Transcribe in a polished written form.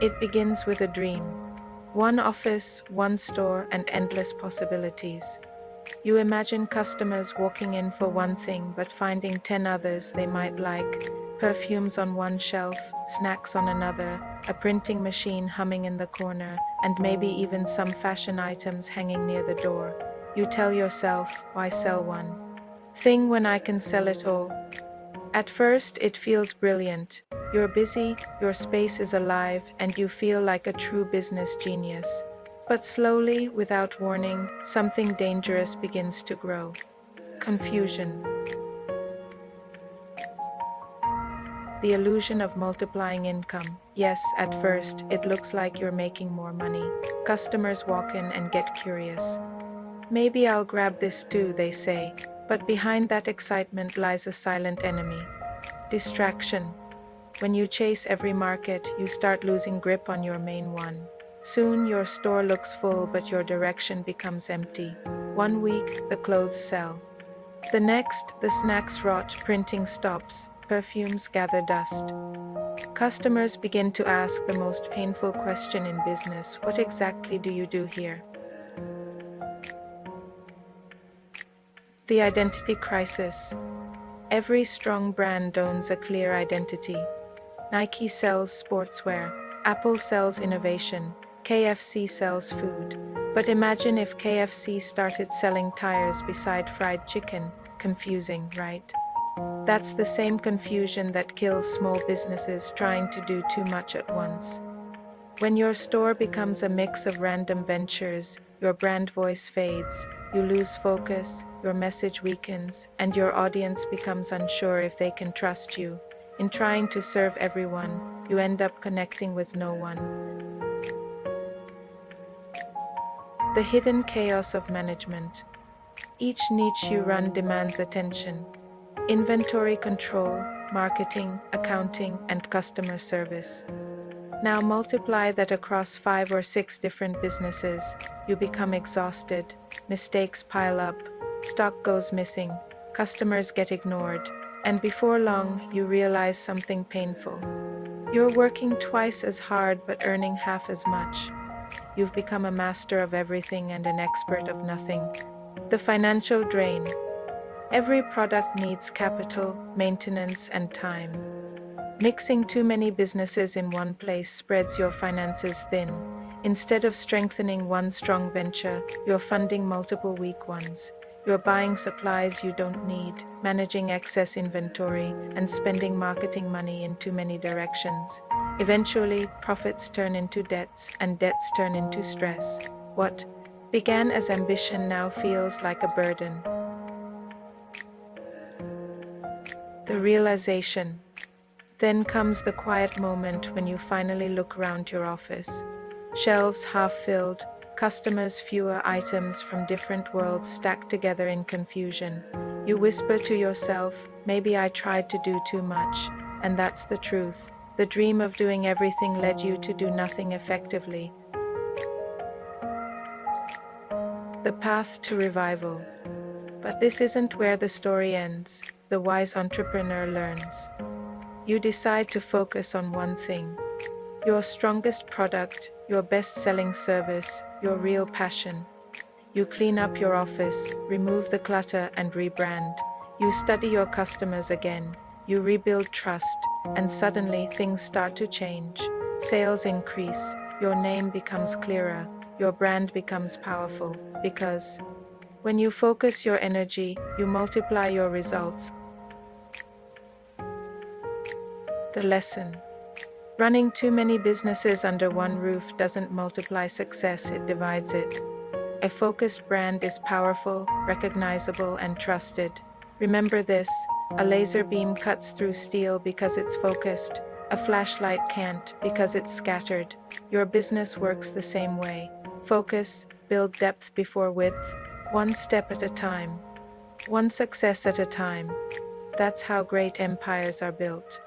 It begins with a dream. One office, one store, and endless possibilities. You imagine customers walking in for one thing but finding 10 others they might like, perfumes on one shelf, snacks on another, a printing machine humming in the corner, and maybe even some fashion items hanging near the door. You tell yourself, why sell one thing when I can sell it all? At first, it feels brilliant. You're busy, your space is alive, and you feel like a true business genius. But slowly, without warning, something dangerous begins to grow. Confusion. The illusion of multiplying income. Yes, at first, it looks like you're making more money. Customers walk in and get curious. Maybe I'll grab this too, they say. But behind that excitement lies a silent enemy. Distraction. When you chase every market, you start losing grip on your main one. Soon your store looks full, but your direction becomes empty. One week, the clothes sell. The next, the snacks rot, printing stops, perfumes gather dust. Customers begin to ask the most painful question in business: what exactly do you do here? The identity crisis. Every strong brand owns a clear identity. Nike sells sportswear, Apple sells innovation, KFC sells food. But imagine if KFC started selling tires beside fried chicken. Confusing, right? That's the same confusion that kills small businesses trying to do too much at once. When your store becomes a mix of random ventures, your brand voice fades, you lose focus, your message weakens, and your audience becomes unsure if they can trust you. In trying to serve everyone, you end up connecting with no one. The hidden chaos of management. Each niche you run demands attention. Inventory control, marketing, accounting, and customer service. Now multiply that across 5 or 6 different businesses. You become exhausted, mistakes pile up, stock goes missing, customers get ignored, and before long you realize something painful. You're working twice as hard but earning half as much. You've become a master of everything and an expert of nothing. The financial drain. Every product needs capital, maintenance, and time. Mixing too many businesses in one place spreads your finances thin. Instead of strengthening one strong venture, you're funding multiple weak ones. You're buying supplies you don't need, managing excess inventory, and spending marketing money in too many directions. Eventually, profits turn into debts, and debts turn into stress. What began as ambition now feels like a burden. The realization. Then comes the quiet moment when you finally look around your office. Shelves half filled, customers fewer items from different worlds stacked together in confusion. You whisper to yourself, maybe I tried to do too much. And that's the truth. The dream of doing everything led you to do nothing effectively. The path to revival. But this isn't where the story ends. The wise entrepreneur learns. You decide to focus on one thing. Your strongest product, your best-selling service, your real passion. You clean up your office, remove the clutter, and rebrand. You study your customers again. You rebuild trust, and suddenly things start to change. Sales increase, your name becomes clearer, your brand becomes powerful, because when you focus your energy, you multiply your results. The lesson. Running too many businesses under one roof doesn't multiply success, it divides it. A focused brand is powerful, recognizable, and trusted. Remember this, a laser beam cuts through steel because it's focused. A flashlight can't because it's scattered. Your business works the same way. Focus, build depth before width, one step at a time, one success at a time. That's how great empires are built.